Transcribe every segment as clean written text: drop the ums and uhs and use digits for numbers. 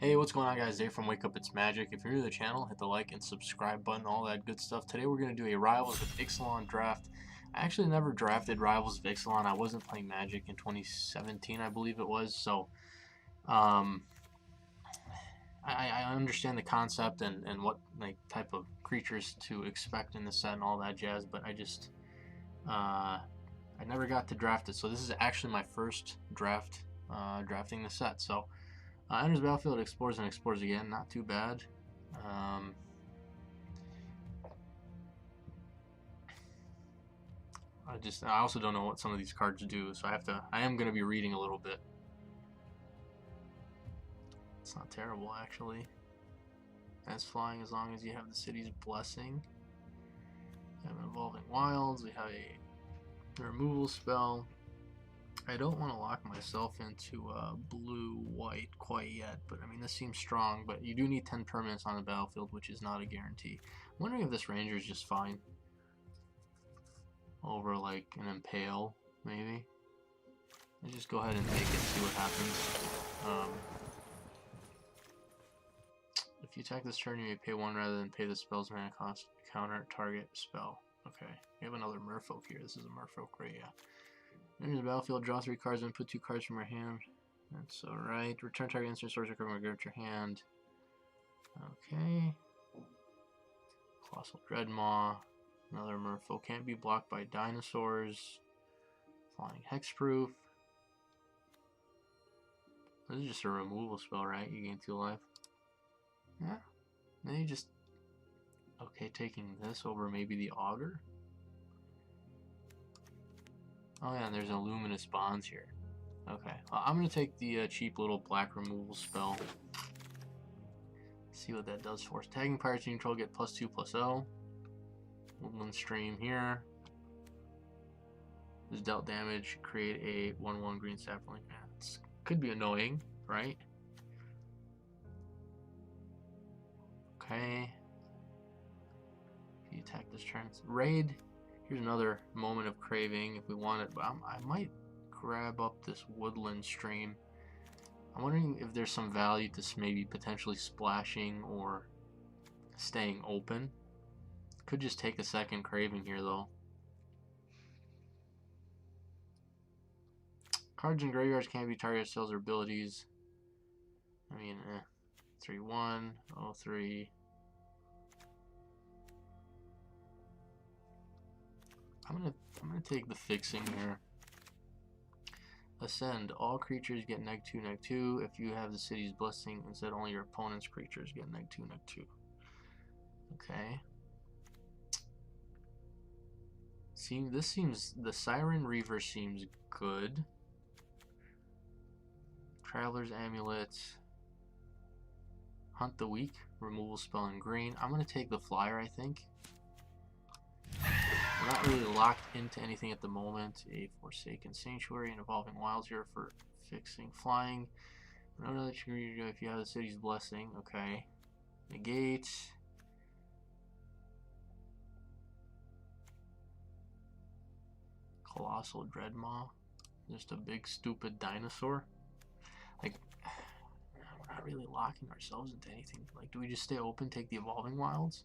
Hey, what's going on, guys? Dave from Wake Up It's Magic. If you're new to the channel, hit the like and subscribe button, all that good stuff. Today we're going to do a Rivals with Ixalan draft. I actually never drafted Rivals with Ixalan. I wasn't playing Magic in 2017, I believe it was. So, um, I understand the concept and what type of creatures to expect in the set and all that jazz, but I never got to draft it. So this is actually my first draft, drafting the set. So. Enters the battlefield, explores and explores again. Not too bad. I also don't know what some of these cards do, so I am going to be reading a little bit. It's not terrible, actually. As flying, as long as you have the city's blessing. We have Evolving Wilds. We have a removal spell. I don't want to lock myself into blue-white quite yet, but I mean, this seems strong, but you do need 10 permanents on the battlefield, which is not a guarantee. I'm wondering if this Ranger is just fine over like an Impale, maybe. Let's just go ahead and take it and see what happens. If you attack this turn, you may pay 1 rather than pay the spell's mana cost to counter target spell. Okay, we have another Merfolk here. This is a Merfolk, right? Yeah. Enter the battlefield, draw 3 cards, and put 2 cards from your hand. That's alright. Return target instant sorcery card from your hand. Okay. Colossal Dreadmaw. Another Merfolk. Can't be blocked by Dinosaurs. Flying Hexproof. This is just a removal spell, right? You gain 2 life. Yeah. Then you just... Okay, taking this over maybe the Augur. Oh yeah, and there's a Luminous Bonds here. Okay, well, I'm going to take the cheap little black removal spell. See what that does for us. Tagging pirates you control get +2/+0. Woodland Stream here. This dealt damage, create a 1/1 green sapling. It could be annoying, right? Okay. If you attack this turn, raid. Here's another moment of craving if we want it, but I might grab up this Woodland Stream. I'm wondering if there's some value to maybe potentially splashing or staying open. Could just take a second craving here though. Cards in graveyards can't be targeted spells or abilities. I mean, 3/1, 0/3. I'm gonna take the fixing here. Ascend. All creatures get -2/-2. If you have the city's blessing, instead only your opponent's creatures get -2/-2. Okay. The Siren Reaver seems good. Traveler's Amulet. Hunt the Weak. Removal spell in green. I'm gonna take the flyer, I think. We're not really locked into anything at the moment. A Forsaken Sanctuary and Evolving Wilds here for fixing flying. Remember that if you have the city's blessing. Okay. Negate. Colossal Dreadmaw. Just a big stupid dinosaur. Like, we're not really locking ourselves into anything. Like, do we just stay open, take the Evolving Wilds?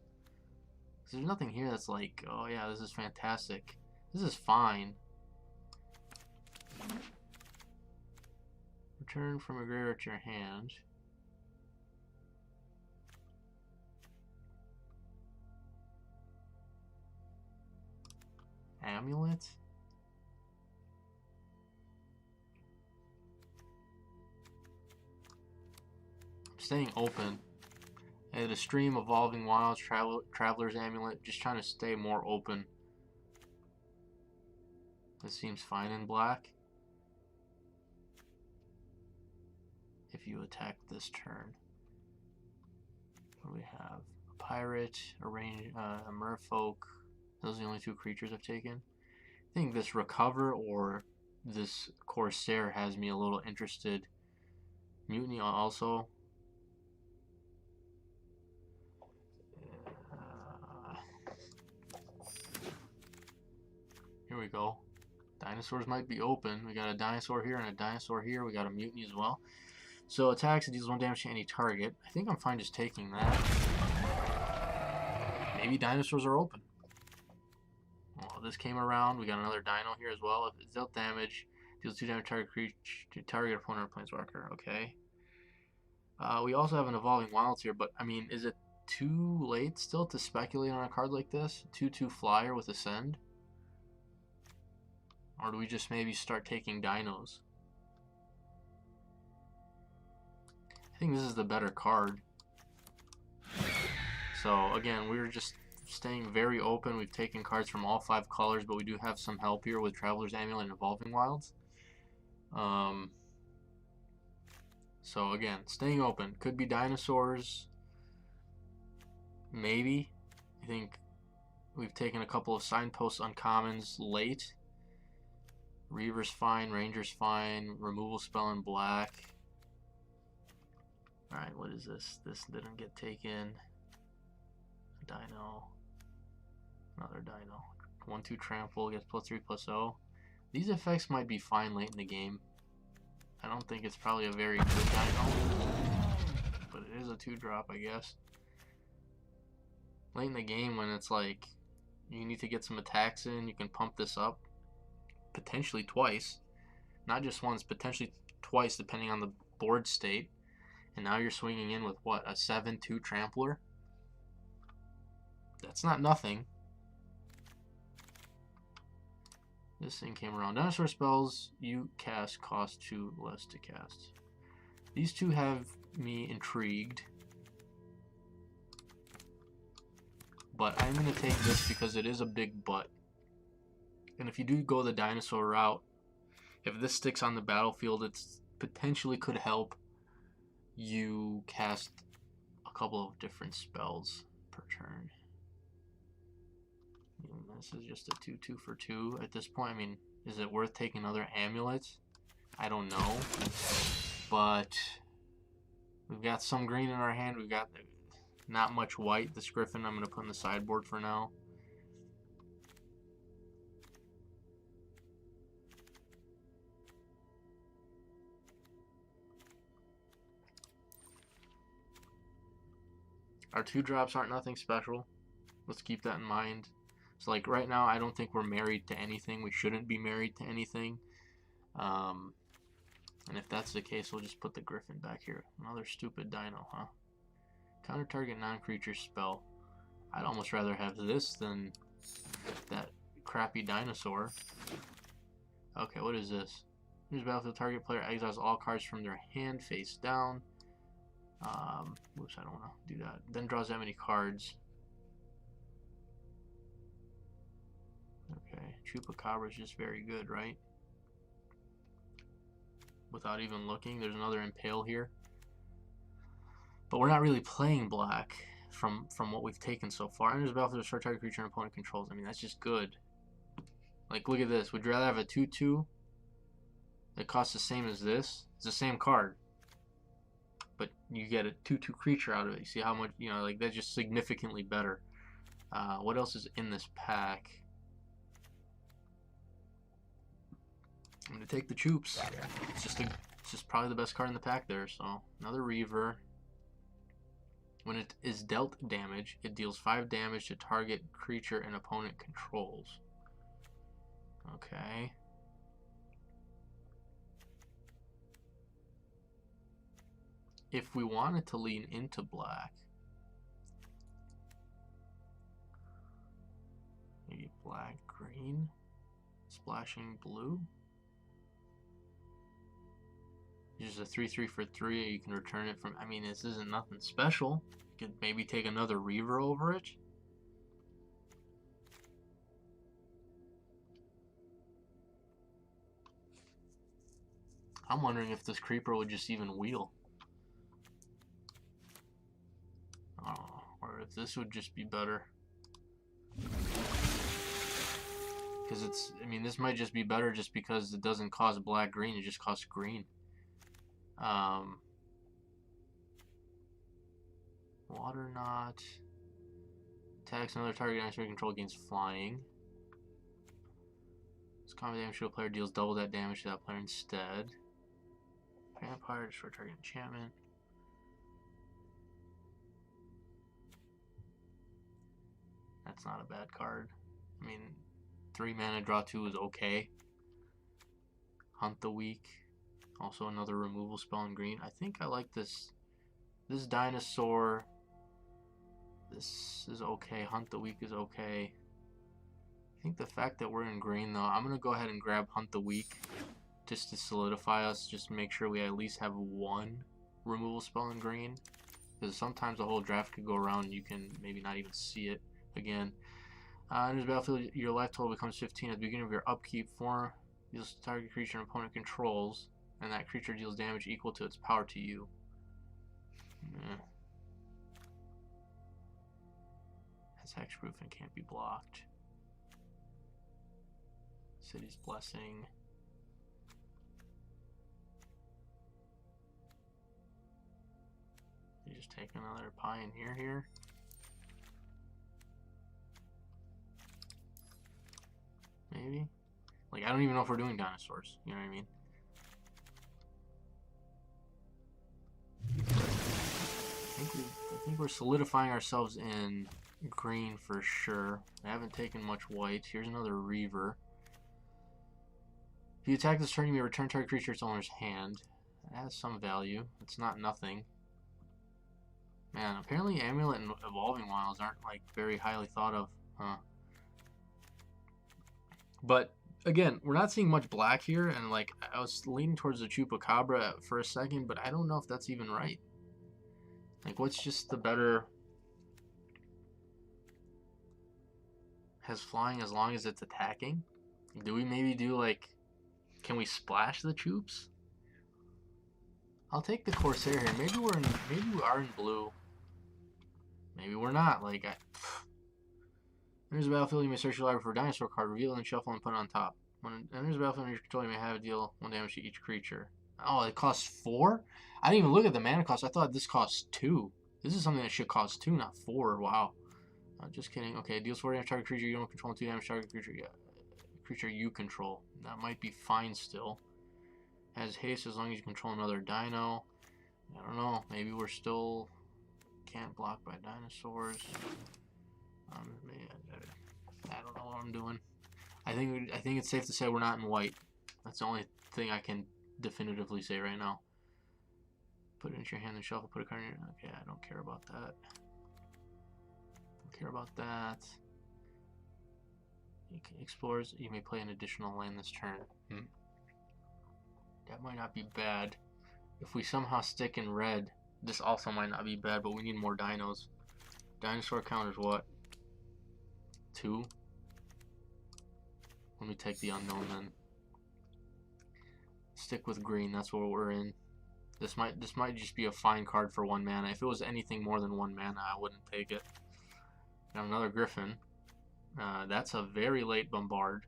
There's nothing here that's like, oh yeah, this is fantastic. This is fine. Return from a graveyard to your hand. Amulet? I'm staying open. And a Stream, Evolving Wilds, Traveler's Amulet, just trying to stay more open. This seems fine in black. If you attack this turn. What do we have? A Pirate, a Merfolk. Those are the only 2 creatures I've taken. I think this Recover or this Corsair has me a little interested. Mutiny also. Here we go. Dinosaurs might be open. We got a dinosaur here and a dinosaur here. We got a mutiny as well. So attacks, it deals 1 damage to any target. I think I'm fine just taking that. Maybe dinosaurs are open. Well, this came around. We got another dino here as well. If it's dealt damage, deals 2 damage to target creature, to target opponent or planeswalker. Okay. We also have an Evolving Wilds here, but I mean, is it too late still to speculate on a card like this? 2/2 flyer with Ascend? Or do we just maybe start taking dinos? I think this is the better card. So again, we're just staying very open. We've taken cards from all 5 colors, but we do have some help here with Traveler's Amulet and Evolving Wilds. So again, staying open. Could be dinosaurs. Maybe. I think we've taken a couple of Signposts uncommons late. Reaver's fine, Ranger's fine, removal spell in black. Alright, what is this? This didn't get taken. Dino. Another dino. 1/2 trample gets +3/+0. These effects might be fine late in the game. I don't think it's probably a very good dino, but it is a 2-drop, I guess. Late in the game when it's like you need to get some attacks in, you can pump this up potentially twice. Not just once, potentially twice depending on the board state. And now you're swinging in with what? A 7/2 trampler? That's not nothing. This thing came around. Dinosaur spells you cast cost 2 less to cast. These two have me intrigued. But I'm going to take this because it is a big butt. And if you do go the dinosaur route, if this sticks on the battlefield, it potentially could help you cast a couple of different spells per turn. And this is just a 2/2 for 2 at this point. I mean, is it worth taking another amulet? I don't know. But we've got some green in our hand. We've got not much white. This Griffin I'm going to put in the sideboard for now. Our 2-drops aren't nothing special. Let's keep that in mind. So like right now, I don't think we're married to anything. We shouldn't be married to anything. And if that's the case, we'll just put the Griffin back here. Another stupid dino, huh? Counter target non-creature spell. I'd almost rather have this than that crappy dinosaur. Okay, what is this? Use battlefield, target player exiles all cards from their hand face down. Whoops, I don't want to do that. Then draws that many cards. Okay, Chupacabra is just very good, right? Without even looking, there's another Impale here. But we're not really playing black from what we've taken so far. Enters the battlefield, destroy target creature and opponent controls. I mean, that's just good. Like, look at this. Would you rather have a 2/2 that costs the same as this? It's the same card, but you get a 2/2 creature out of it. You see how much, you know, like that's just significantly better. What else is in this pack? I'm gonna take the Choops. It's just probably the best card in the pack there. So another Reaver. When it is dealt damage, it deals 5 damage to target creature and opponent controls. Okay. If we wanted to lean into black, maybe black, green, splashing blue. Just a 3/3 for 3. You can return it from. I mean, this isn't nothing special. You could maybe take another Reaver over it. I'm wondering if this creeper would just even wheel. Or if this would just be better. Because it's. I mean, this might just be better just because it doesn't cost black green. It just costs green. Water Knot. Attacks another target under control gains flying. This combat damage to a player deals double that damage to that player instead. Vampire, destroy target enchantment. That's not a bad card. I mean, 3 mana, draw 2 is okay. Hunt the Weak. Also another removal spell in green. I think I like this. This Dinosaur. This is okay. Hunt the Weak is okay. I think the fact that we're in green, though, I'm going to go ahead and grab Hunt the Weak just to solidify us. Just make sure we at least have 1 removal spell in green. Because sometimes the whole draft could go around and you can maybe not even see it again. In this battlefield, your life total becomes 15 at the beginning of your upkeep. 4 deals to target creature an opponent controls, and that creature deals damage equal to its power to you. That's hexproof and can't be blocked. City's Blessing. You just take another Pioneer here. Maybe? Like, I don't even know if we're doing Dinosaurs. You know what I mean? I think we're solidifying ourselves in green for sure. I haven't taken much white. Here's another Reaver. If you attack this turn, you may return target creature to its owner's hand. That has some value. It's not nothing. Man, apparently Amulet and Evolving Wilds aren't like very highly thought of, huh? But again, we're not seeing much black here, and like I was leaning towards the Chupacabra for a second, but I don't know if that's even right. Like, what's just the better? Has flying as long as it's attacking? Do we maybe do like? Can we splash the Chups? I'll take the Corsair here. Maybe we are in blue. Maybe we're not. Like, enters the battlefield, you may search your library for a dinosaur card, reveal and shuffle and put it on top. When it enters the battlefield, your control, you may have a deal 1 damage to each creature. Oh, it costs 4? I didn't even look at the mana cost. I thought this costs 2. This is something that should cost 2, not 4. Wow. Just kidding. Okay, deals 4 damage to target creature you don't control, 2 damage to target creature. Yeah. Creature you control. That might be fine still. Has haste as long as you control another dino. I don't know. Maybe we're still can't block by dinosaurs. I don't know what I'm doing. I think it's safe to say we're not in white. That's the only thing I can definitively say right now. Put it into your hand and shuffle. Put a card in your... Okay, I don't care about that. Don't care about that. You can explores. You may play an additional land this turn. That might not be bad. If we somehow stick in red, this also might not be bad, but we need more dinos. Dinosaur counters what? 2? Let me take the unknown then. Stick with green, that's what we're in. This might just be a fine card for 1 mana. If it was anything more than 1 mana, I wouldn't take it. Got another Griffin. That's a very late Bombard.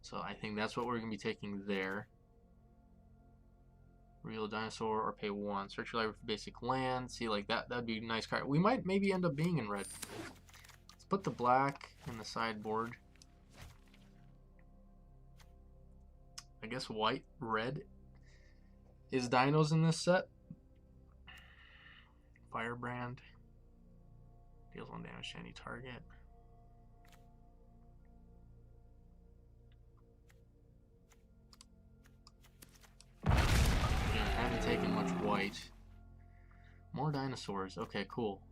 So I think that's what we're going to be taking there. Real Dinosaur or pay 1. Search your library for basic land. See, like that'd be a nice card. We might maybe end up being in red. Let's put the black in the sideboard. I guess white, red is dinos in this set. Firebrand. Deals 1 damage to any target. I haven't taken much white. More dinosaurs. Okay, cool.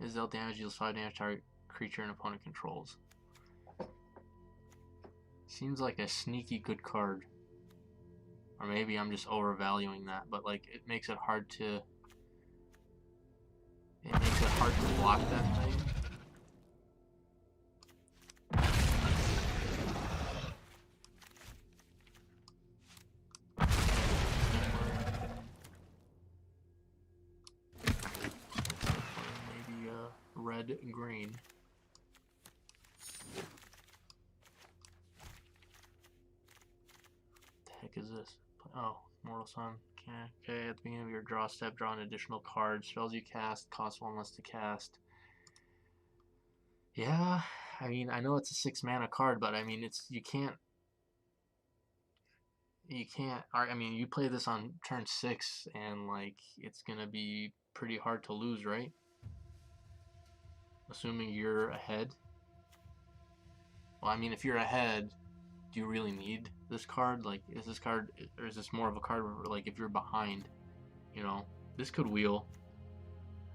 Is dealt damage, deals 5 damage to target creature and opponent controls. Seems like a sneaky good card. Or maybe I'm just overvaluing that, but like it makes it hard to block that thing. Maybe red and green. Is this? Oh, Mortal Sun. Okay, at the beginning of your draw step, draw an additional card. Spells you cast cost 1 less to cast. Yeah, I mean, I know it's a 6 mana card, but I mean, you can't you can't. I mean, you play this on turn 6, and like it's gonna be pretty hard to lose, right? Assuming you're ahead. Well, I mean, if you're ahead, do you really need this card? Like, is this card, or is this more of a card where, like, if you're behind, you know, this could wheel.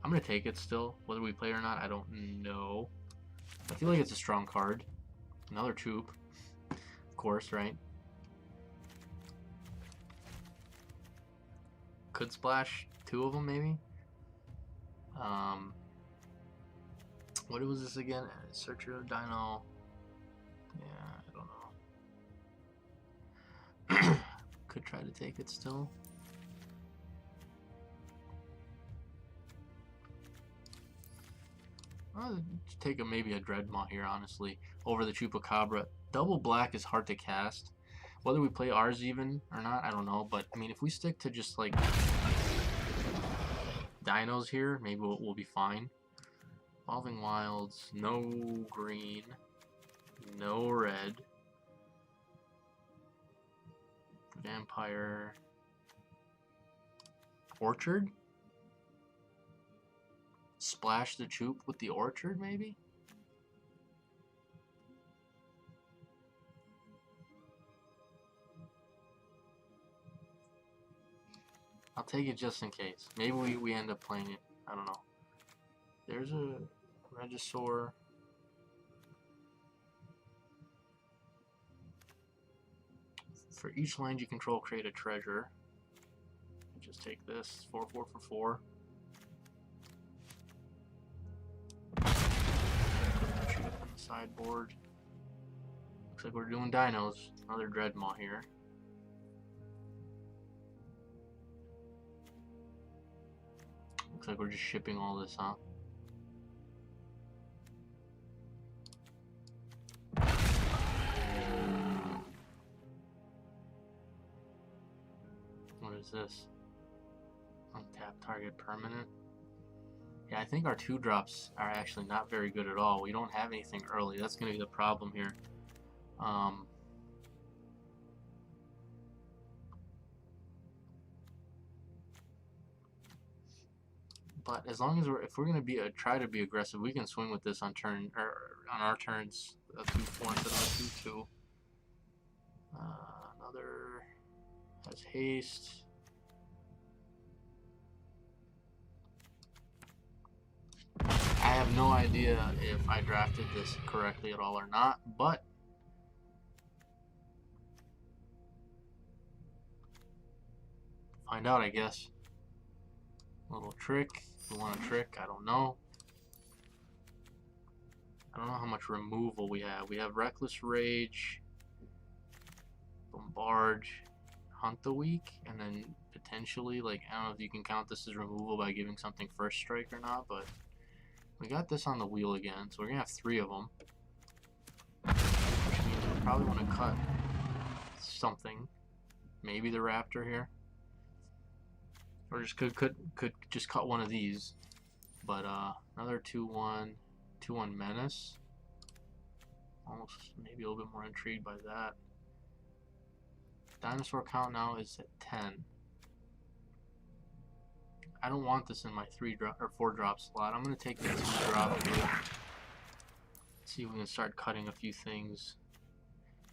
I'm gonna take it still, whether we play it or not. I don't know. I feel like it's a strong card. Another troop, of course, right? Could splash 2 of them, maybe. What was this again? Searcher Dino. Yeah, I don't know. Could try to take it still. I'll take maybe a Dreadmaw here, honestly, over the Chupacabra. Double black is hard to cast. Whether we play ours even or not, I don't know. But, I mean, if we stick to just, like, dinos here, maybe we'll be fine. Evolving Wilds, no green, no red. Vampire. Orchard? Splash the Choop with the Orchard, maybe? I'll take it just in case. Maybe we end up playing it. I don't know. There's a Regisaur. For each land you control, create a treasure. Just take this. 4/4 for 4. Shoot up on the sideboard. Looks like we're doing dinos. Another Dreadmaw here. Looks like we're just shipping all this, huh? What is this? Untap target permanent. Yeah, I think our 2-drops are actually not very good at all. We don't have anything early. That's going to be the problem here. But as long as if we're going to try to be aggressive, we can swing with this on turn or on our turns. A 2/4 instead of a 2/2. Another has haste. I have no idea if I drafted this correctly at all or not, but find out, I guess. Little trick. If you want a trick, I don't know. I don't know how much removal we have. We have Reckless Rage, Bombard, Hunt the Weak, and then potentially, like, I don't know if you can count this as removal by giving something first strike or not, but we got this on the wheel again, so we're going to have 3 of them. Which means we probably want to cut something. Maybe the Raptor here. Or just could just cut one of these. But another 2/1 Menace. Almost maybe a little bit more intrigued by that. Dinosaur count now is at 10. I don't want this in my 3-drop or 4-drop slot. I'm gonna take the 2-drop. See if we can start cutting a few things.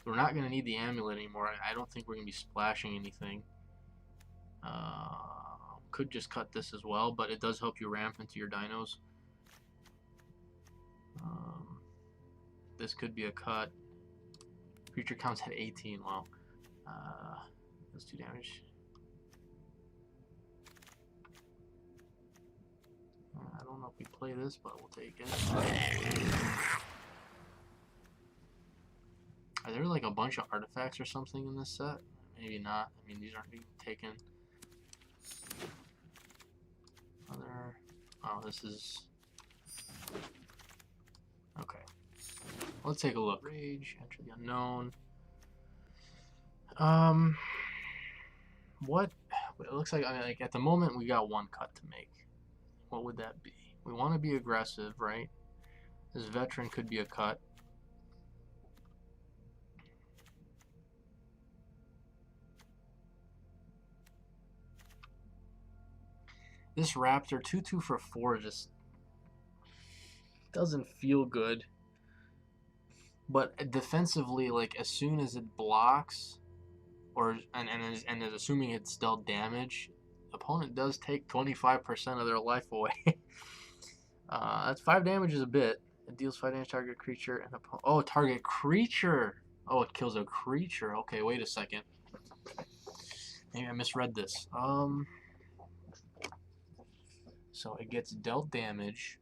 We're not gonna need the amulet anymore. I don't think we're gonna be splashing anything. Could just cut this as well, but it does help you ramp into your dinos. This could be a cut. Creature counts at 18. Wow. That's 2 damage. I don't know if we play this, but we'll take it. Are there like a bunch of artifacts or something in this set? Maybe not. I mean, these aren't being taken. Oh, this is... Okay. Let's take a look. Rage, enter the unknown. What? It looks like, I mean, like at the moment we got 1 cut to make. What would that be? We want to be aggressive, right? This veteran could be a cut. This Raptor 2/2 for 4 just doesn't feel good. But defensively, like as soon as it blocks, or and is assuming it's dealt damage, opponent does take 25% of their life away. That's 5 damage is a bit. It deals 5 damage target creature and target creature. Oh, it kills a creature. Okay, wait a second. Maybe I misread this. So it gets dealt damage.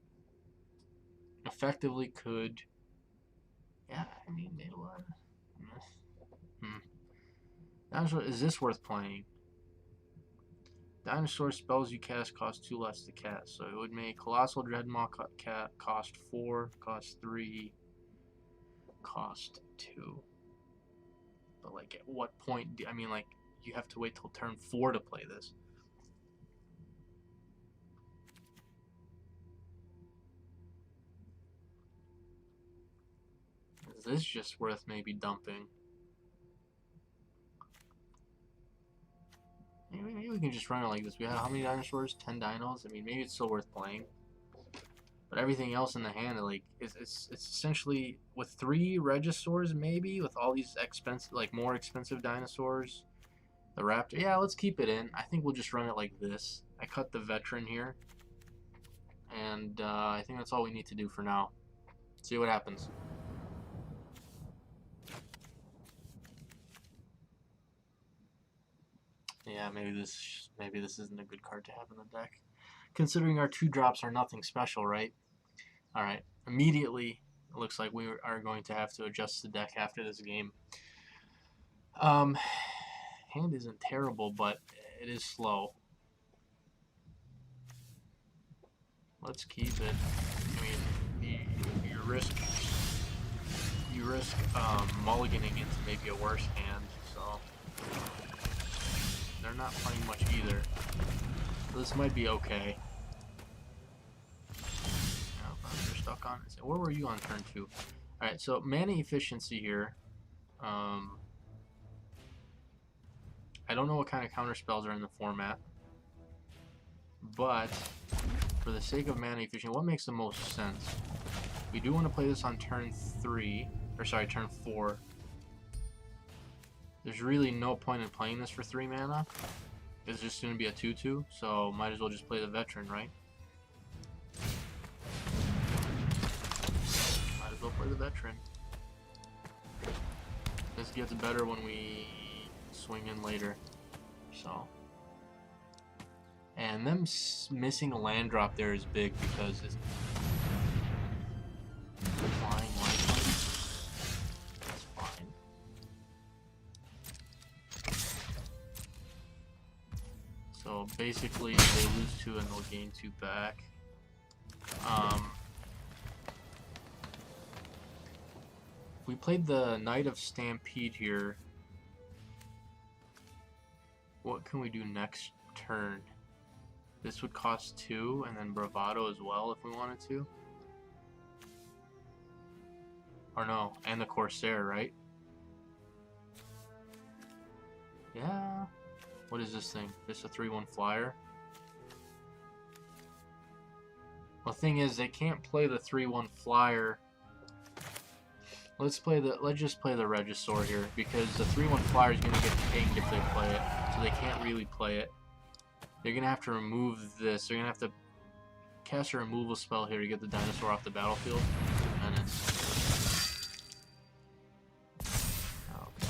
Effectively could. Yeah, I mean, they would. Dinosaur, is this worth playing? Dinosaur spells you cast cost 2 less to cast. So it would make Colossal Dreadmaw cost 4, cost 3, cost 2. But like at what point I mean, like you have to wait till turn 4 to play this. Is this just worth maybe dumping? Maybe we can just run it like this. We have how many dinosaurs? 10 dinos. I mean, maybe it's still worth playing. But everything else in the hand, like, it's essentially with 3 Registors, maybe with all these expensive, like more expensive dinosaurs. The Raptor, yeah, let's keep it in. I think we'll just run it like this. I cut the veteran here, and I think that's all we need to do for now. See what happens. Yeah, maybe this isn't a good card to have in the deck, considering our 2 drops are nothing special, right? All right, immediately it looks like we are going to have to adjust the deck after this game. Hand isn't terrible, but it is slow. Let's keep it. I mean, you risk mulliganing into maybe a worse hand, so they're not playing much either. This might be okay. They're stuck on. Where were you on turn 2? All right, so mana efficiency here. I don't know what kind of counter spells are in the format, but for the sake of mana efficiency, what makes the most sense? We do want to play this on turn 4. There's really no point in playing this for 3 mana. It's just going to be a 2/2, so might as well just play the veteran, right? Might as well play the veteran. This gets better when we swing in later. So, and them missing a land drop there is big because it's flying lifeline. That's fine. So basically, they lose 2 and they'll gain 2 back. We played the Knight of Stampede here. What can we do next turn? This would cost 2, and then Bravado as well if we wanted to. Or no, and the Corsair, right? Yeah. What is this thing? This a 3/1 flyer? Well, the thing is, they can't play the 3/1 flyer. Let's just play the Regisaur here, because the 3/1 flyer is gonna get pinged if they play it, so they can't really play it. They're gonna have to remove this. They're gonna have to cast a removal spell here to get the dinosaur off the battlefield. And it's okay.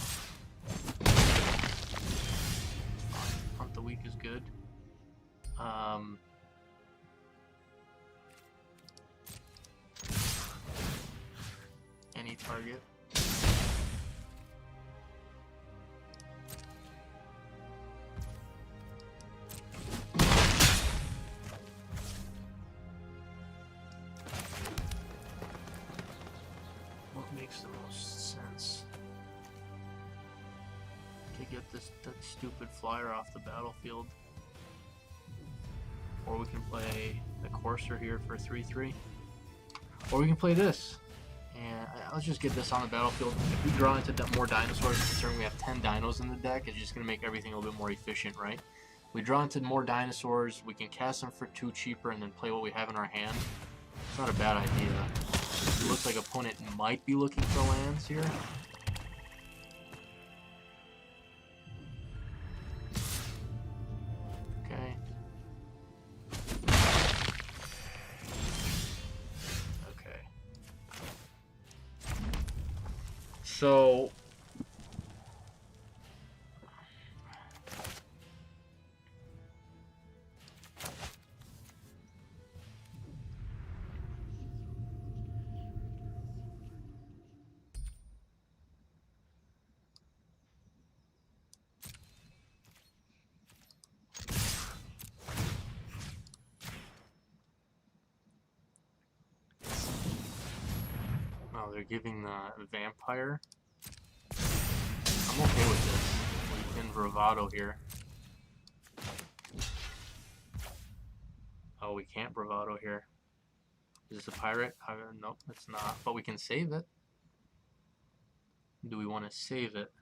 Fine. Hunt the Weak is good. Any target. What makes the most sense? To get that stupid flyer off the battlefield. Or we can play the Courser here for 3/3. Or we can play this. And let's just get this on the battlefield. If we draw into more dinosaurs, considering we have 10 dinos in the deck, it's just going to make everything a little bit more efficient, right? We draw into more dinosaurs, we can cast them for 2 cheaper and then play what we have in our hand. It's not a bad idea. It looks like opponent might be looking for lands here. Okay. Okay. So they're giving the vampire. I'm okay with this. We can bravado here. Oh, we can't bravado here. Is this a pirate? Nope, it's not. But we can save it. Do we want to save it?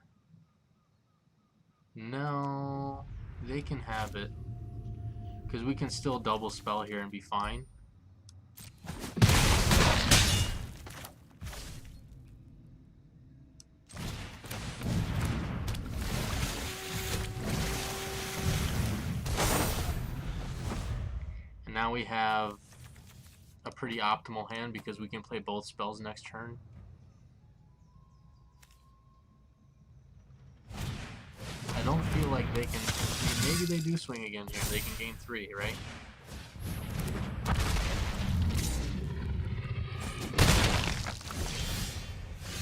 No, they can have it. Because we can still double spell here and be fine. And now we have a pretty optimal hand because we can play both spells next turn. I don't feel like they can... Maybe they do swing again here. They can gain 3, right?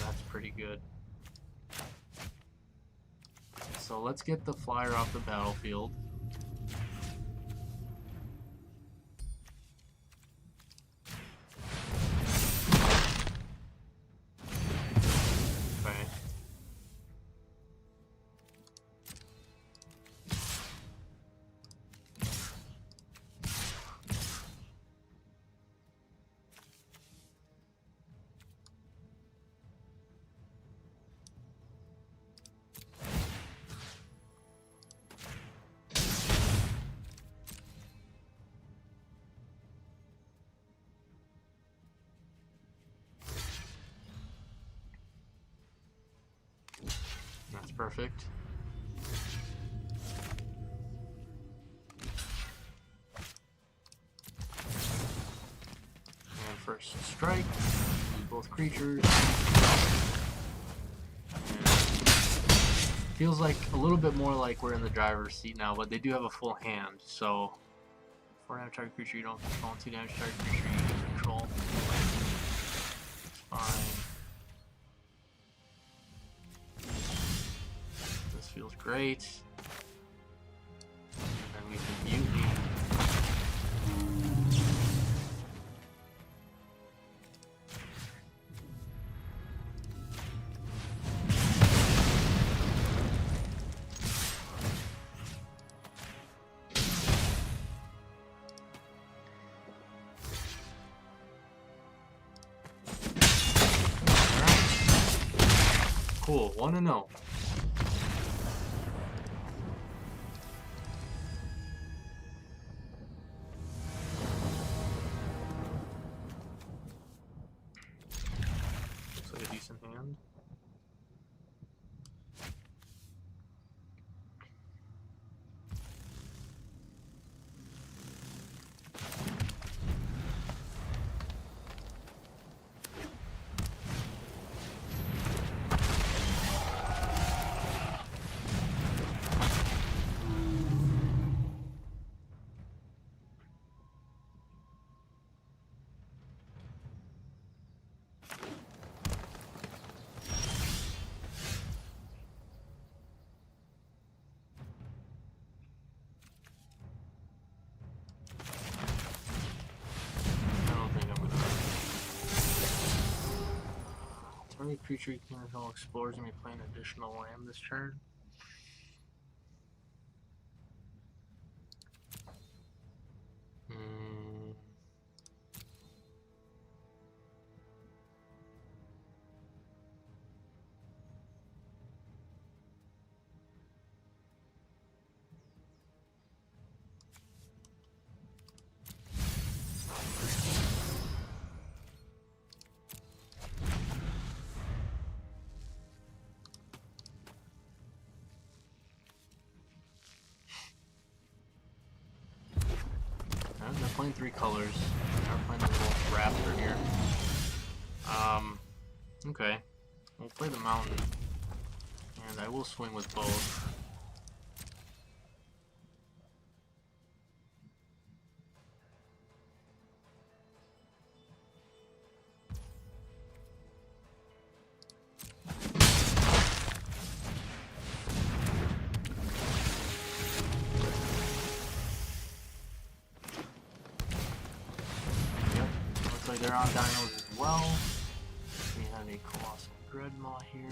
That's pretty good. So let's get the flyer off the battlefield. Okay. That's perfect. And first strike, use both creatures. And feels like a little bit more like we're in the driver's seat now, but they do have a full hand, so 4 damage target creature you don't control, and 2 damage target creature you do control. It's fine. This feels great. And we can mutiny. Cool, 1-0. Looks like a decent hand. Target creature you can control explores and may play an additional land this turn. playing 3 colors. We're playing a little raptor here. Okay. We'll play the mountain. And I will swing with both. They're on dinos as well. We have a Colossal Dreadmaw here.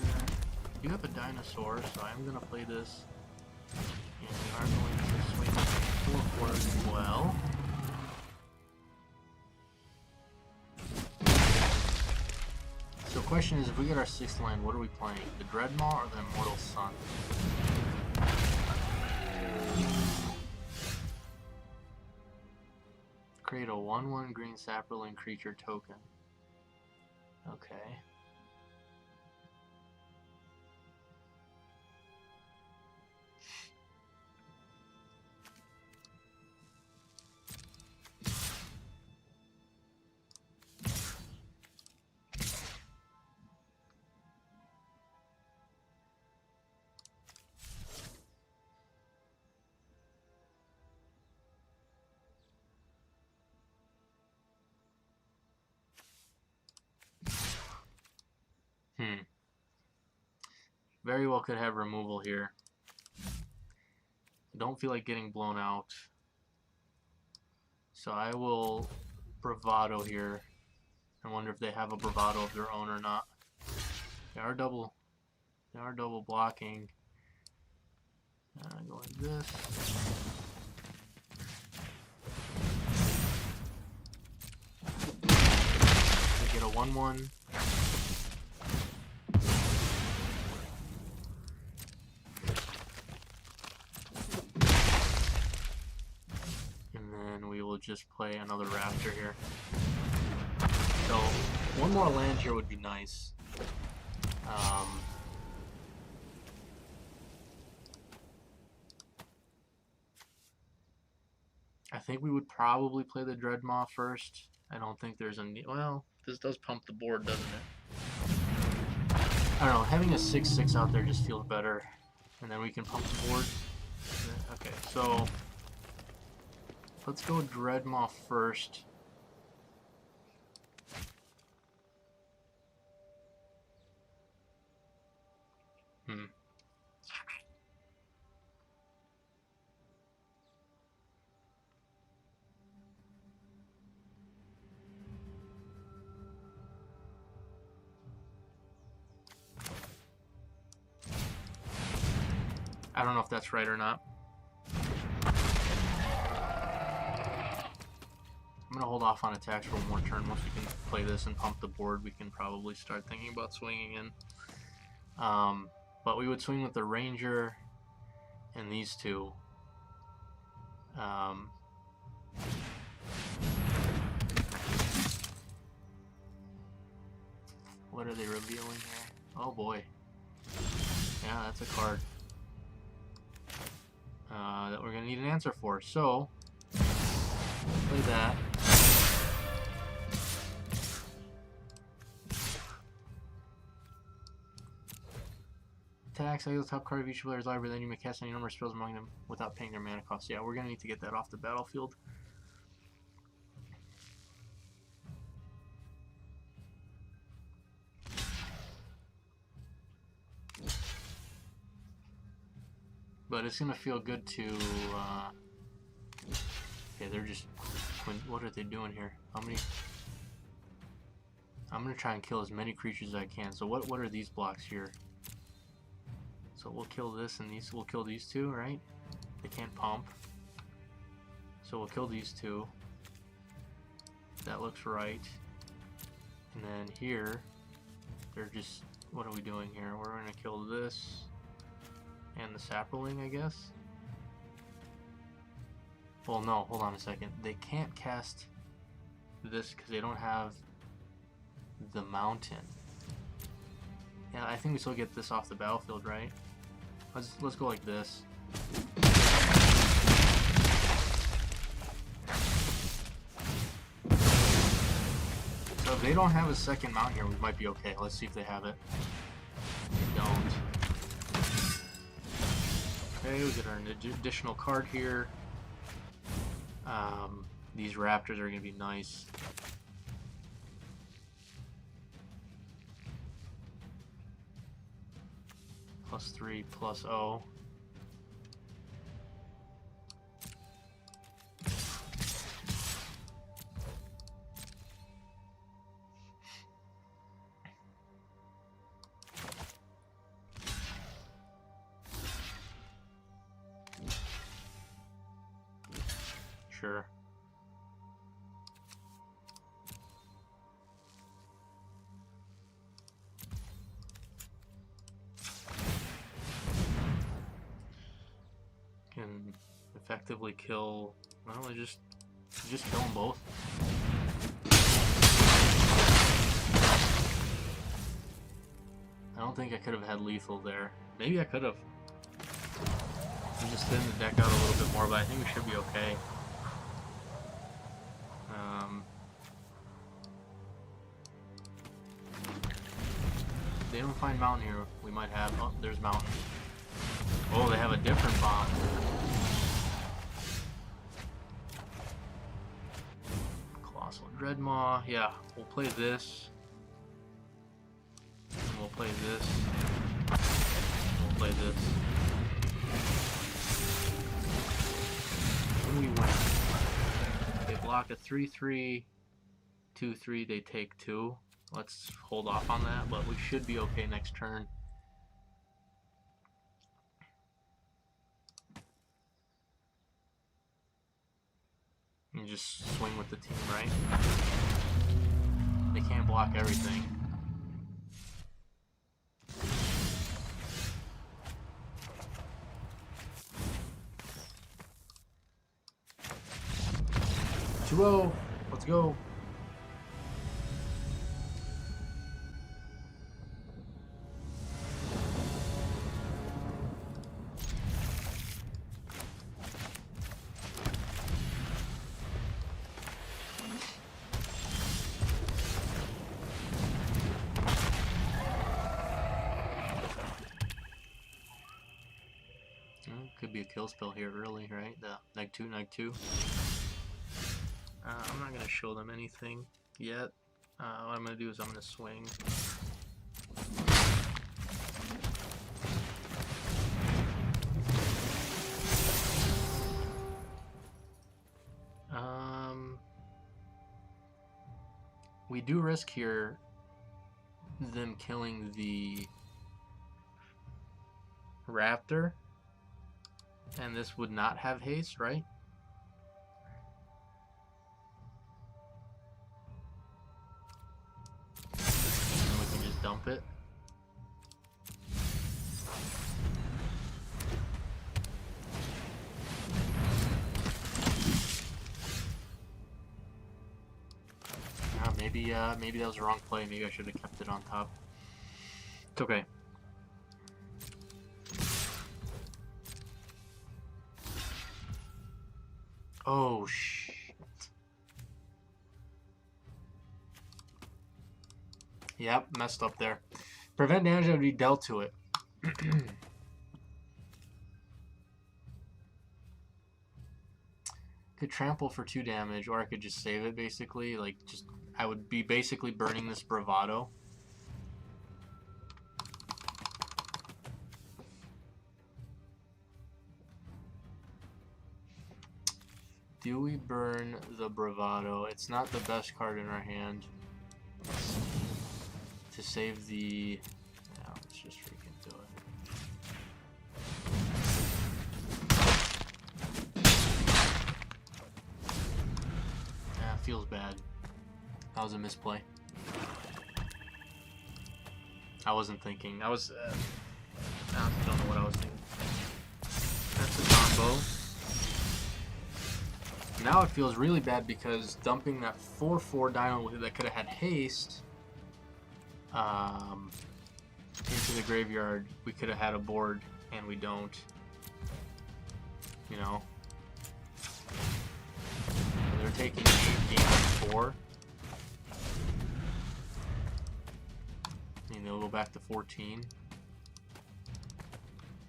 We do have a Dinosaur, so I'm going to play this. And we are going to swing 4 quarters as well. So the question is, if we get our 6th land, what are we playing? The Dreadmaw or the Immortal Sun? Create a 1/1 green sapperling creature token. Okay. Very well could have removal here. I don't feel like getting blown out. So I will Bravado here. I wonder if they have a Bravado of their own or not. They are double blocking. Go like this. We get a 1/1. Just play another raptor here. So one more land here would be nice. I think we would probably play the Dreadmaw first. I don't think there's a need. Well, this does pump the board, doesn't it? I don't know. Having a 6/6 out there just feels better, and then we can pump the board. Okay, so. Let's go Dreadmaw first. I don't know if that's right or not. I'm going to hold off on attacks for one more turn. Once we can play this and pump the board, we can probably start thinking about swinging in. But we would swing with the Ranger and these two. What are they revealing here? Oh boy. Yeah, that's a card that we're going to need an answer for. So, play that. Attacks, I get the top card of each player's library, then you may cast any number of spells among them without paying their mana cost. Yeah, we're going to need to get that off the battlefield. But it's going to feel good to... okay, they're just... What are they doing here? How many... I'm going to try and kill as many creatures as I can. So what are these blocks here? So we'll kill this and these. We'll kill these two, right? They can't pump. So we'll kill these two. That looks right. And then here, they're just... What are we doing here? We're going to kill this and the sapperling, I guess. Well, no, hold on a second. They can't cast this because they don't have the mountain. Yeah, I think we still get this off the battlefield, right? Let's go like this. if they don't have a second mount here, we might be okay. Let's see if they have it. They don't. Okay, we get our additional card here. These raptors are going to be nice. +3, +0. Sure. Can effectively kill. Well, just kill them both. I don't think I could have had lethal there. Maybe I could have. I'm just thin the deck out a little bit more, but I think we should be okay. If they don't find mountain here, we might have. Oh, there's mountain. Oh, they have a different bomb. Colossal Dreadmaw. Yeah, we'll play this. And we'll play this. We'll play this. And we win. They block a 3/3, 2/3. They take 2. Let's hold off on that, but we should be okay next turn. You just swing with the team, right? They can't block everything. Two-0. Let's go. Could be a kill spell here early, right? The neg 2. I'm not going to show them anything yet. What I'm going to do is I'm going to swing. We do risk here them killing the raptor. And this would not have haste, right? And we can just dump it. Maybe that was the wrong play. Maybe I should have kept it on top. It's okay. Oh, shit. Yep, messed up there. Prevent damage that would be dealt to it. Could trample for 2 damage, or I could just save it, basically. Like, I would be basically burning this bravado. Do we burn the bravado? It's not the best card in our hand. To save the... Yeah, let's just freaking do it. Yeah, feels bad. That was a misplay. I wasn't thinking. I don't know what I was thinking. That's a combo. Now it feels really bad because dumping that 4/4 dino that could have had haste into the graveyard, we could have had a board, and we don't. You know? They're taking game 4. back to 14.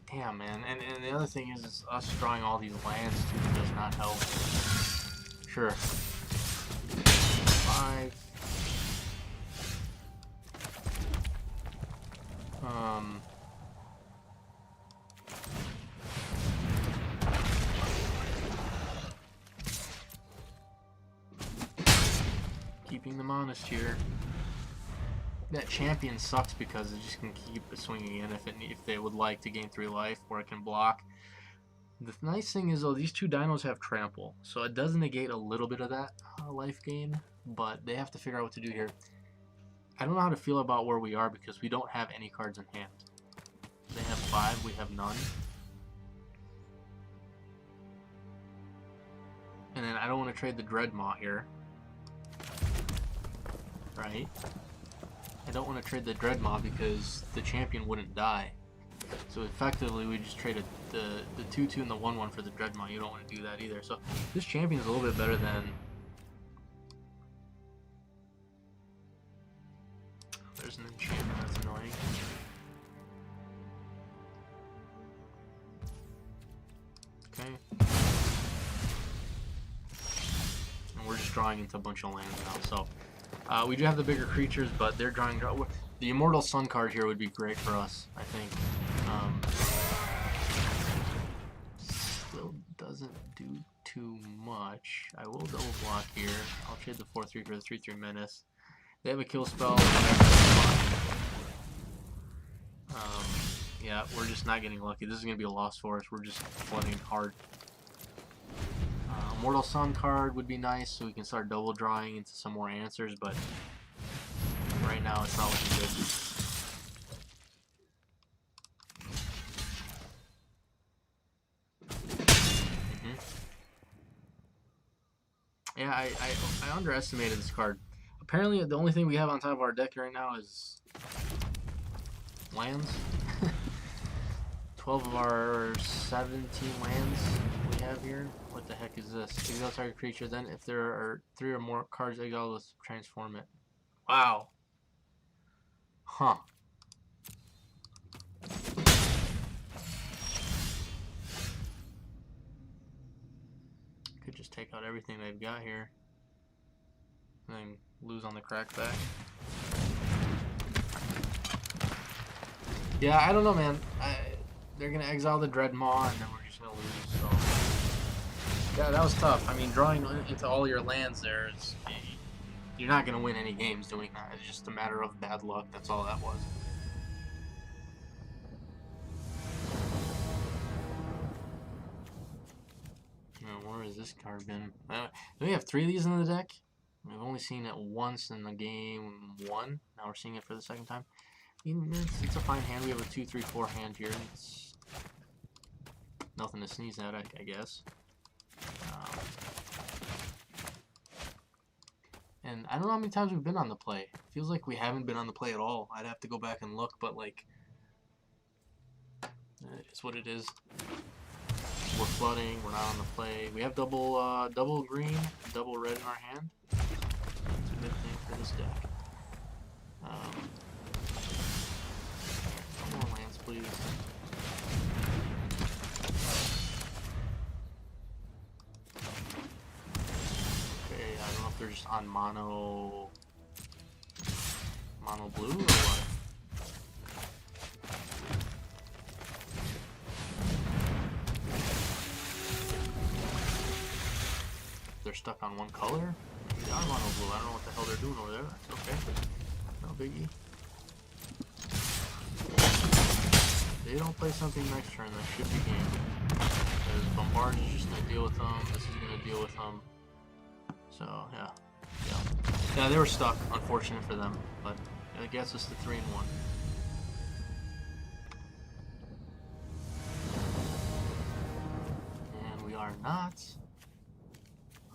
Damn, man. And the other thing is us drawing all these lands too does not help. Sure. 5. Keeping them honest here. That champion sucks because it just can keep swinging in if they would like to gain 3 life, or it can block. The nice thing is though, these 2 dinos have trample, so it does negate a little bit of that life gain, but they have to figure out what to do here. I don't know how to feel about where we are because we don't have any cards in hand. They have 5, we have none. And then I don't want to trade the Dreadmaw here. Right? I don't want to trade the Dreadmaw because the champion wouldn't die. So effectively we just traded the 2/2 and the 1/1 for the Dreadmaw. You don't want to do that either. So this champion is a little bit better than... There's an enchantment, that's annoying. Okay. And we're just drawing into a bunch of lands now, so... we do have the bigger creatures, but they're drawing... The Immortal Sun card here would be great for us, I think. Still doesn't do too much. I will double block here. I'll trade the 4/3 for the 3/3 Menace. They have a kill spell. Yeah, we're just not getting lucky. This is going to be a loss for us. We're just flooding hard. Immortal Sun card would be nice, so we can start double drawing into some more answers, but right now it's not looking good. Yeah, I underestimated this card. Apparently the only thing we have on top of our deck right now is lands. 12 of our 17 lands we have here. What the heck is this? Exile target creature, then if there are 3 or more cards exiled, let's transform it. Wow. Huh. Could just take out everything they've got here. And then lose on the crackback. Yeah, I don't know, man. They're gonna exile the Dreadmaw, and then we're just gonna lose. So yeah, that was tough. I mean, drawing into all your lands there is... You're not gonna win any games doing that. It's just a matter of bad luck. That's all that was. Where has this card been? Do we have 3 of these in the deck? We've only seen it once in the game 1. Now we're seeing it for the second time. It's a fine hand. We have a 2/3/4 hand here. It's nothing to sneeze at, I guess. And I don't know how many times we've been on the play. It feels like we haven't been on the play at all. I'd have to go back and look, but like, it is what it is. We're flooding. We're not on the play. We have double green, double red in our hand. That's a good thing for this deck. More lands, please. Okay, I don't know if they're just on mono blue or what. They're stuck on one color? They are mono blue. I don't know what the hell they're doing over there. That's okay. No biggie. If they don't play something next turn, that should be game. Because Bombard is just going to deal with them. This is going to deal with them. So, yeah. Yeah, they were stuck. Unfortunate for them. But it gets us to 3-1. And we are not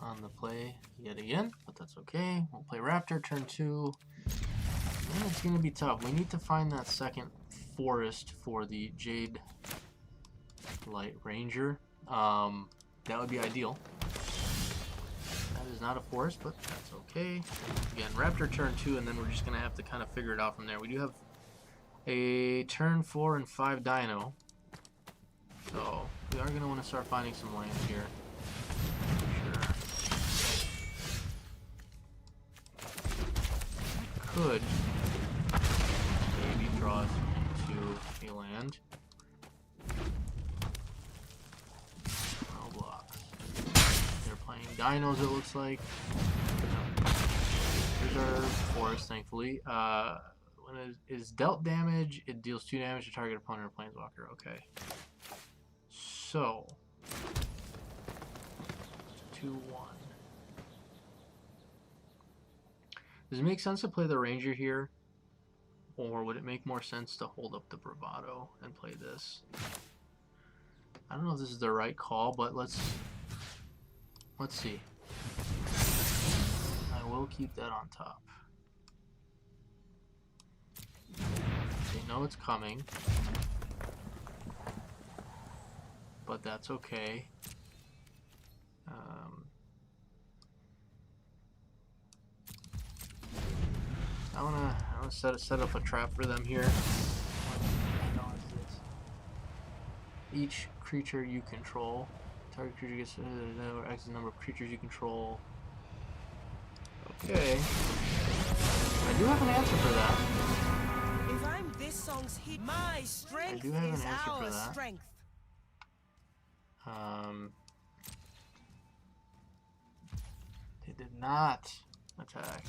on the play yet again, but that's okay. We'll play Raptor turn 2. And it's going to be tough. We need to find that second forest for the Jade Light Ranger. That would be ideal. That is not a forest, but that's okay. Again, Raptor turn 2, and then we're just going to have to kind of figure it out from there. We do have a turn 4 and 5 dino. So we are going to want to start finding some land here. Sure. Could maybe draw us into a land. No blocks. They're playing dinos, it looks like. Here's our forest, thankfully. When it is dealt damage, it deals 2 damage to target opponent or planeswalker. Okay. So 2-1. Does it make sense to play the Ranger here? Or would it make more sense to hold up the Bravado and play this? I don't know if this is the right call, but let's see. I will keep that on top. They know it's coming. But that's okay. I wanna set up a trap for them here. Each creature you control, target creature gets X number of creatures you control. Okay, I do have an answer for that. If I'm this song's hit, my strength I do have an is answer our for that. strength. They did not attack.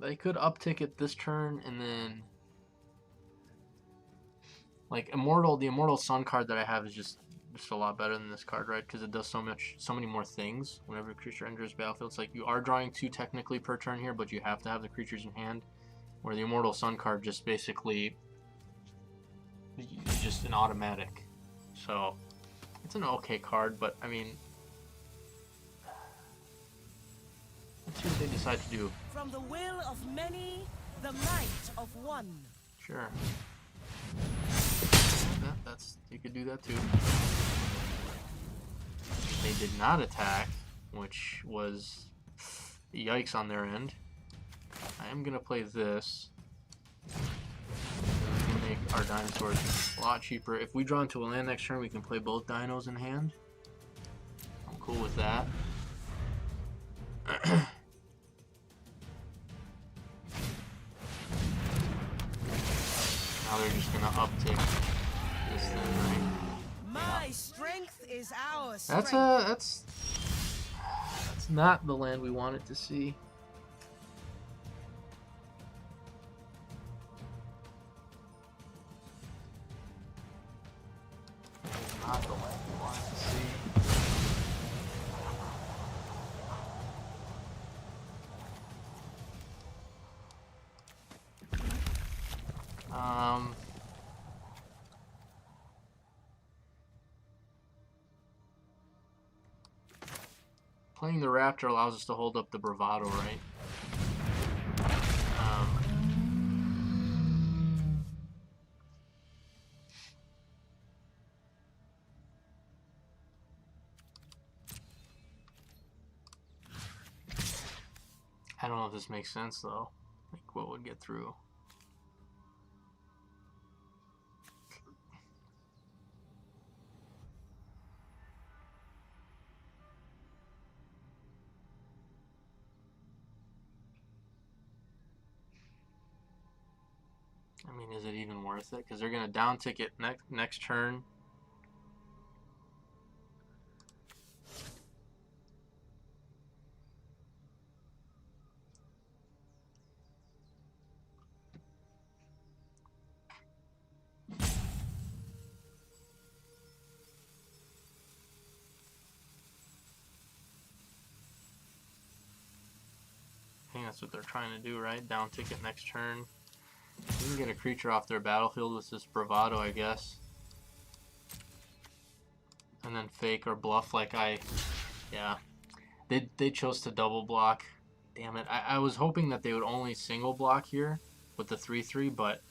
They could uptick it this turn and then like the Immortal Sun card that I have is just a lot better than this card, right? Because it does so many more things whenever a creature enters battlefield. It's like you are drawing 2 technically per turn here, but you have to have the creatures in hand. Where the Immortal Sun card just basically is just an automatic. So it's an okay card, but I mean, let's see what they decide to do. From the will of many, the might of one. Sure. That's you could do that too. They did not attack, which was yikes on their end. I am gonna play this. It's gonna make our dinosaurs a lot cheaper. If we draw into a land next turn, we can play both dinos in hand. I'm cool with that. Now they're just gonna uptick this thing, right? My strength is our strength. That's not the land we wanted to see. Not the land we wanted to see. Playing the Raptor allows us to hold up the Bravado, right? I don't know if this makes sense though. Like what would get through? I mean, is it even worth it? Because they're gonna down ticket next turn. I think that's what they're trying to do, right? Down ticket next turn. We can get a creature off their battlefield with this Bravado, I guess. And then fake or bluff like yeah. They chose to double block. Damn it. I was hoping that they would only single block here with the 3/3, but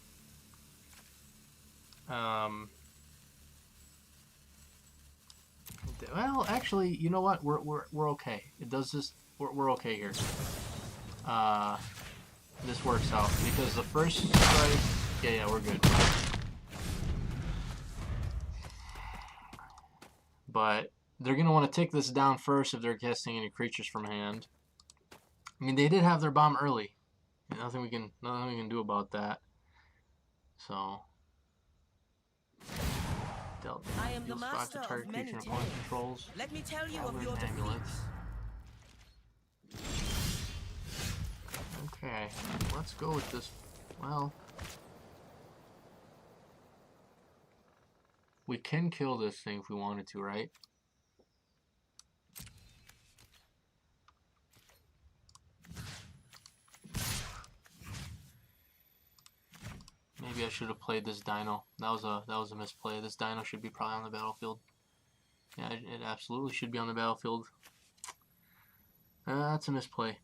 well, actually, you know what? We're okay. It does this. We're okay here. This works out because the first strike. Yeah, we're good. But they're gonna want to take this down first if they're casting any creatures from hand. I mean, they did have their bomb early. Nothing we can do about that. So. I am the master of many tales. Let me tell you of your defeats. Okay, let's go with this. Well, we can kill this thing if we wanted to, right? Maybe I should have played this dino. That was a misplay. This dino should be probably on the battlefield. Yeah, it absolutely should be on the battlefield. That's a misplay.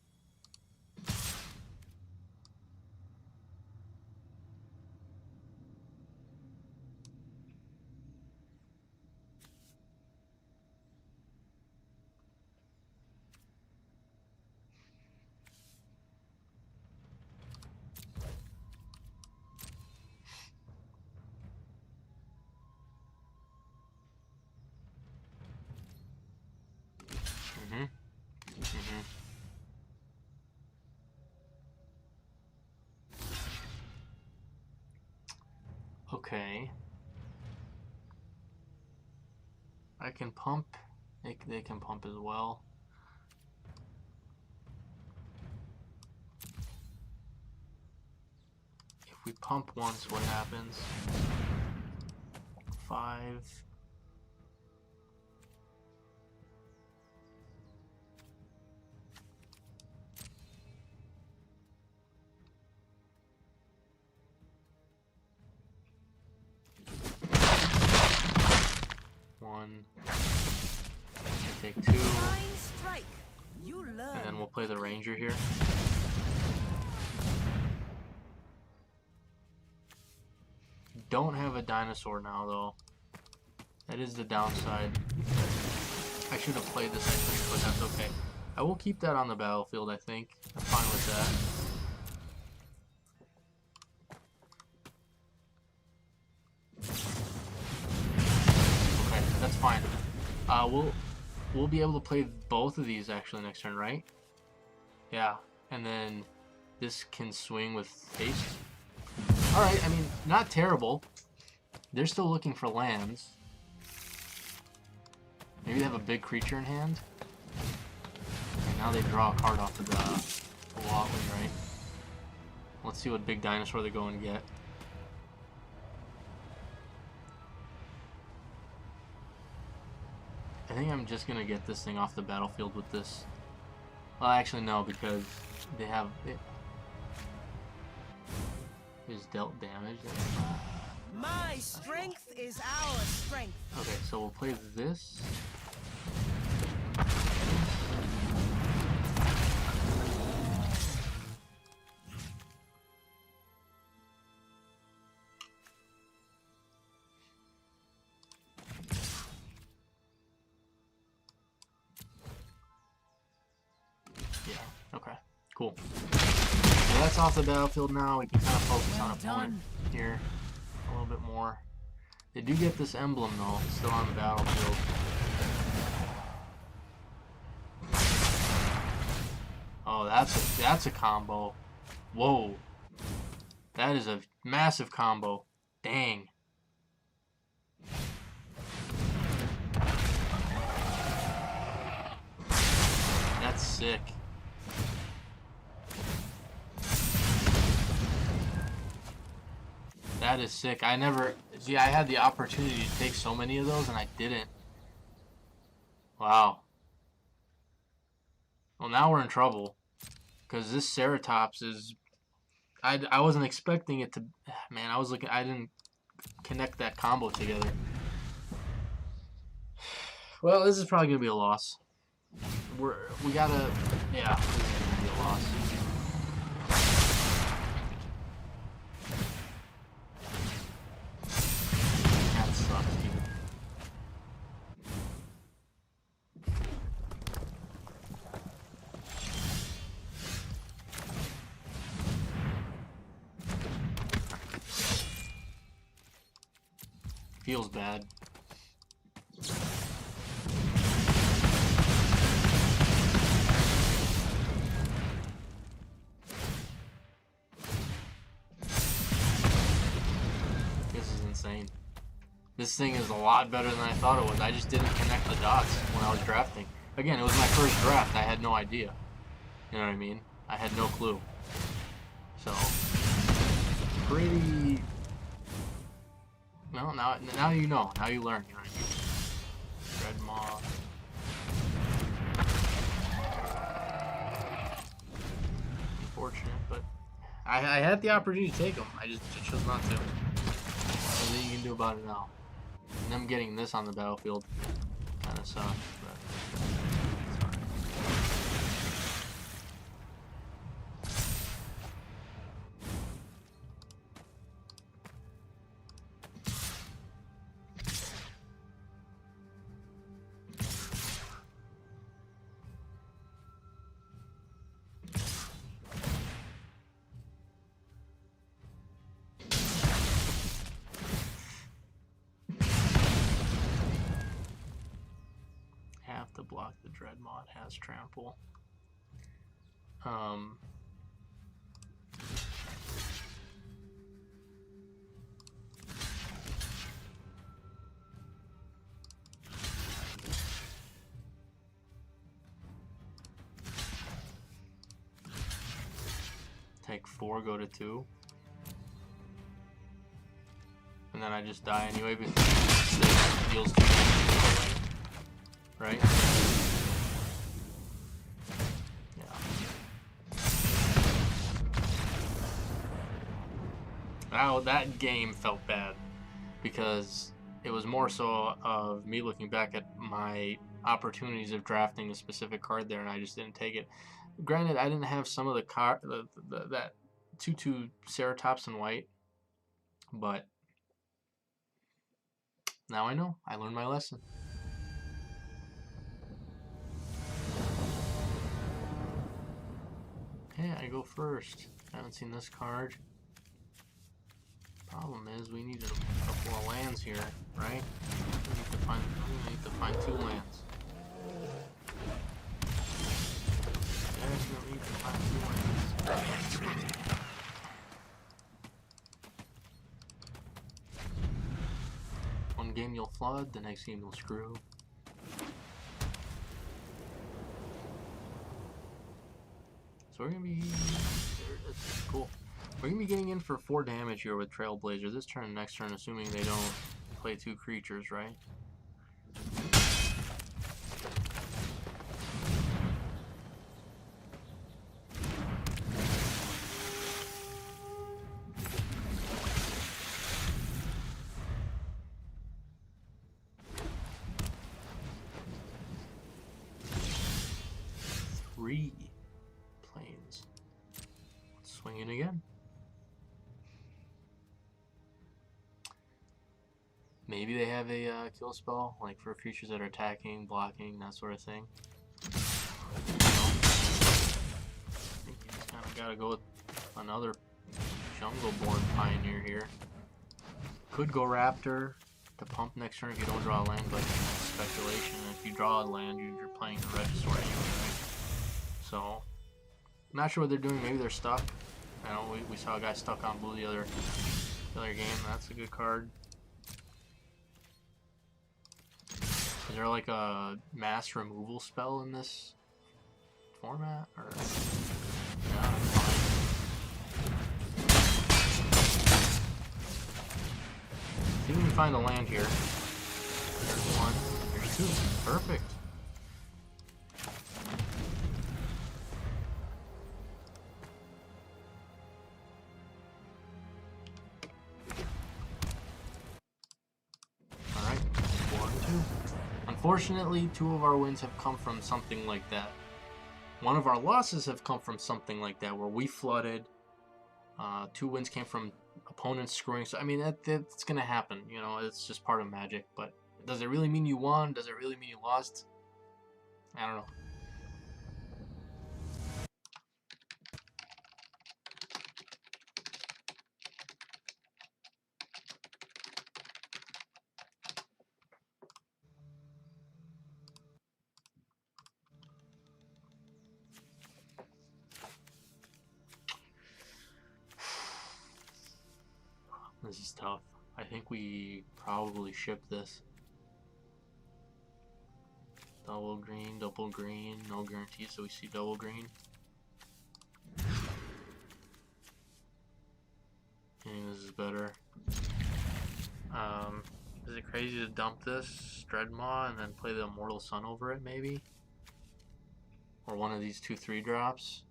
Okay. I can pump. They can pump as well. If we pump once, what happens? 5. One. Take 2. And then we'll play the ranger here. Don't have a dinosaur now though. That is the downside. I should have played this, I think, but that's okay. I will keep that on the battlefield, I think. I'm fine with that. Okay, that's fine. We'll be able to play both of these actually next turn, right? Yeah, and then this can swing with haste. Alright, I mean, not terrible. They're still looking for lands. Maybe they have a big creature in hand. And now they draw a card off of the Watling, right? Let's see what big dinosaur they go and get. I think I'm just gonna get this thing off the battlefield with this. Well, actually no, because they have it. Is dealt damage. My strength is our strength. Okay, so we'll play this. Yeah, okay, cool. So that's off the battlefield now. We can kind of focus on opponent here a little bit more. They do get this emblem though, it's still on the battlefield. Oh, that's a combo. Whoa. That is a massive combo. Dang. That's sick. That is sick. I had the opportunity to take so many of those and I didn't. Wow. Well, now we're in trouble. Because this Ceratops is... I wasn't expecting it to... Man, I didn't connect that combo together. Well, this is probably going to be a loss. we gotta, yeah, this is gonna be a loss. That sucks, dude. Feels bad. This is insane. This thing is a lot better than I thought it was. I just didn't connect the dots when I was drafting. Again, it was my first draft. I had no idea. You know what I mean? I had no clue. So, pretty... Well, now you know. Now you learn. You know what I mean? Red Moth. Unfortunate, but I had the opportunity to take them. I just chose not to. Nothing you can do about it now. And them getting this on the battlefield kind of sucks, but it's alright. Have to block the Dreadmont, has trample. Take 4, go to 2. And then I just die anyway because 6 deals 2 damage. Right? Yeah. Now that game felt bad because it was more so of me looking back at my opportunities of drafting a specific card there, and I just didn't take it. Granted, I didn't have some of the that 2/2 Ceratops in white, but now I know. I learned my lesson. Okay, I go first. I haven't seen this card. Problem is, we need a couple of lands here, right? We need to find 2 lands. Definitely need to find 2 lands. One game you'll flood, the next game you'll screw. So we're gonna be cool. We're gonna be getting in for 4 damage here with Trailblazer this turn and next turn, assuming they don't play 2 creatures, right? Three planes. Let's swing in again. Maybe they have a kill spell, like for creatures that are attacking, blocking, that sort of thing. I think you just kind of gotta go with another Jungle-born Pioneer here. Could go Raptor to pump next turn if you don't draw a land, but that's speculation. If you draw a land, you're playing the Regisaur anyway, right? So, I'm not sure what they're doing. Maybe they're stuck. I know we saw a guy stuck on blue the other game. That's a good card. Is there like a mass removal spell in this format? Or yeah, that's fine. See if we can find a land here. There's 1. There's 2. Perfect. Unfortunately, 2 of our wins have come from something like that. 1 of our losses have come from something like that, where we flooded. 2 wins came from opponents screwing. So I mean, that's gonna happen. You know, it's just part of Magic. But does it really mean you won? Does it really mean you lost? I don't know. This is tough. I think we probably ship this. Double green, no guarantee, so we see double green. I think this is better. Is it crazy to dump this Dreadmaw and then play the Immortal Sun over it, maybe? Or one of these 2/3 drops?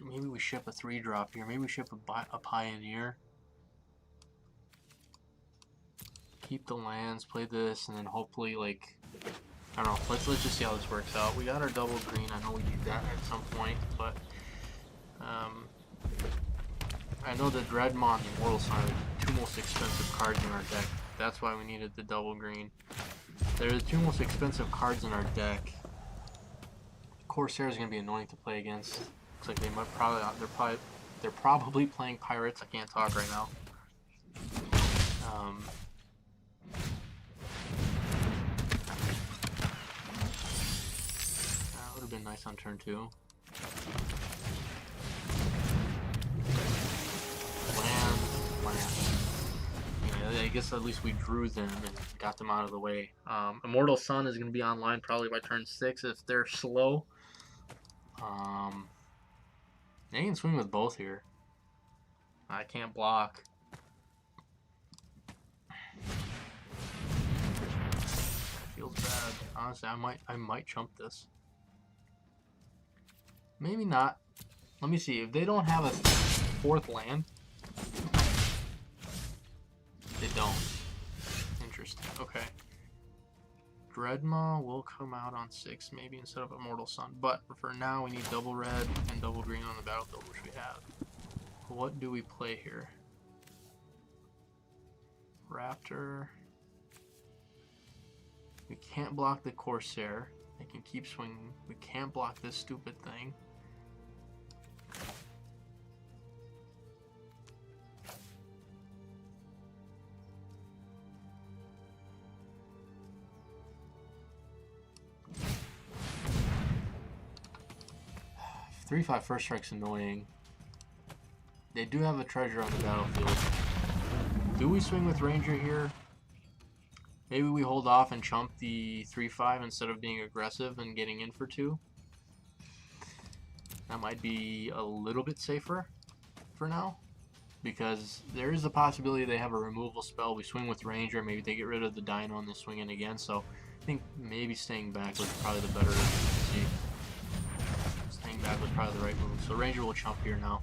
Maybe we ship a 3-drop here. Maybe we ship a Pioneer. Keep the lands, play this, and then hopefully, like, I don't know. Let's just see how this works out. We got our double green. I know we need that at some point, but I know the Dreadmaw and the Immortal Sun are the 2 most expensive cards in our deck. That's why we needed the double green. They're the 2 most expensive cards in our deck. Corsair is gonna be annoying to play against. Looks like they might they're probably playing Pirates. I can't talk right now. That would have been nice on turn 2. Land. Yeah, I guess at least we drew them and got them out of the way. Immortal Sun is going to be online probably by turn 6 if they're slow. They can swing with both here. I can't block. Feels bad. Honestly, I might chump this. Maybe not. Let me see. If they don't have a 4th land, they don't. Interesting. Okay. Dreadmaw will come out on 6 maybe instead of Immortal Sun, but for now we need double red and double green on the battlefield, which we have. What do we play here? Raptor. We can't block the Corsair. They can keep swinging. We can't block this stupid thing. Three-five first strike's annoying. They do have a treasure on the battlefield. Do we swing with Ranger here? Maybe we hold off and chump the 3-5 instead of being aggressive and getting in for 2. That might be a little bit safer for now, because there is a possibility they have a removal spell. We swing with Ranger, maybe they get rid of the Dino and they swing in again. So I think maybe staying back was probably the better see. Staying back was probably the right move. So Ranger will chump here now.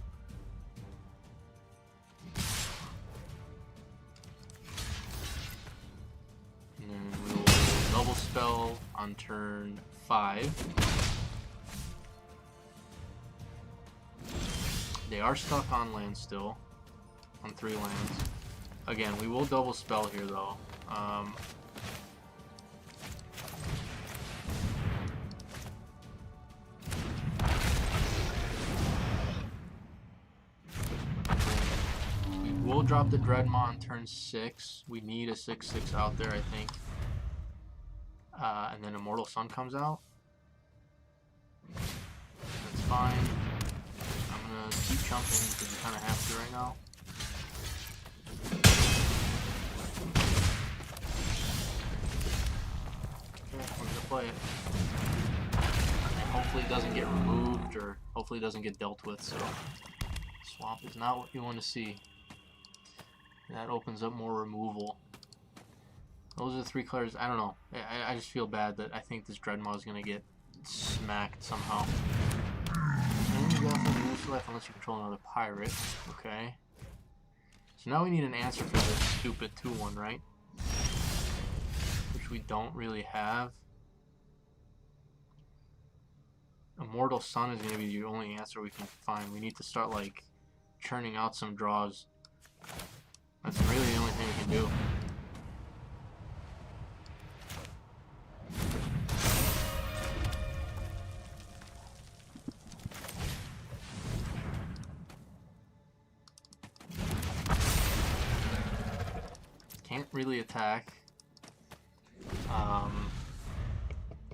And then we'll double spell on turn 5. They are stuck on land still, on 3 lands. Again, we will double spell here though. We will drop the Dreadmaw on turn 6. We need a 6/6 out there, I think. And then Immortal Sun comes out. That's fine. Keep jumping because you kind of have to right now. Okay, we're gonna play it. And hopefully it doesn't get removed, or hopefully it doesn't get dealt with. So swamp is not what you want to see. That opens up more removal. Those are the 3 colors. I don't know. I just feel bad that I think this Dreadmaw is going to get smacked somehow. And you got some life unless you control another pirate. Okay. So now we need an answer for this stupid 2-1, right? Which we don't really have. Immortal Sun is going to be the only answer we can find. We need to start, like, churning out some draws. That's really the only thing we can do. Can't really attack.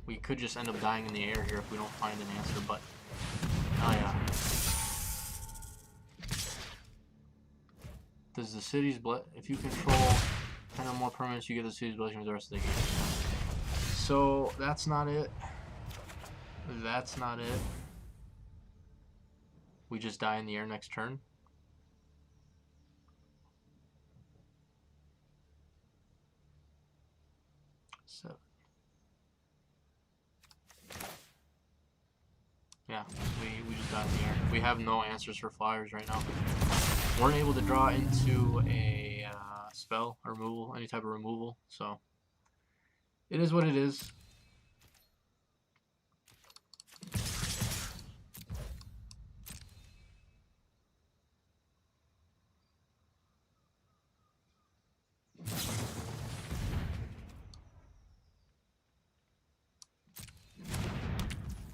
We could just end up dying in the air here if we don't find an answer, but oh yeah. Does the city's if you control 10 or more permanents, you get the city's blessing for the rest of the game. So that's not it. That's not it. We just die in the air next turn. So yeah, we just died in the air. We have no answers for flyers right now. Weren't able to draw into a spell removal, any type of removal, so it is what it is.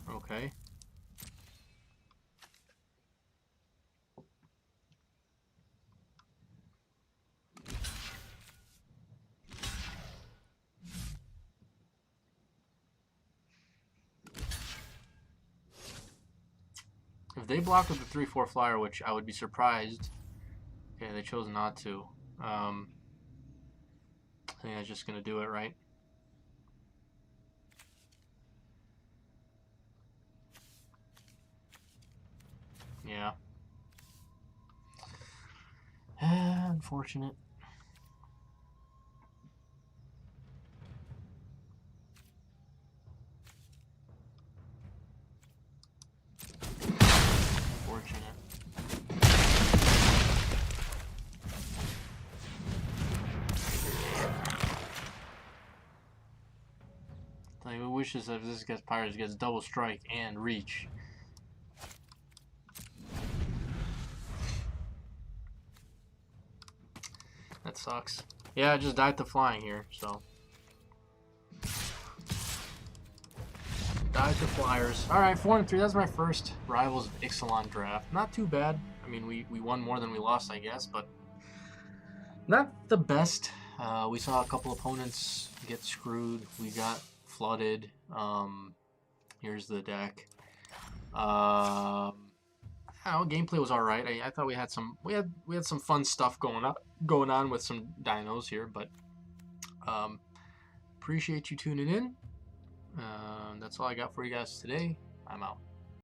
Okay. If they block with the 3/4 flyer, which I would be surprised. Okay, they chose not to. I think that's just gonna do it, right? Yeah. Unfortunate. Like, we wish this if this gets Pirates gets double strike and reach. That sucks. Yeah, I just died to flying here, so. Died to flyers. Alright, 4-3. That's my first Rivals of Ixalan draft. Not too bad. I mean, we won more than we lost, I guess, but not the best. We saw a couple opponents get screwed. We got flooded. Here's the deck. I don't know, gameplay was all right. I thought we had some fun stuff going on with some dinos here, but appreciate you tuning in. That's all I got for you guys today. I'm out.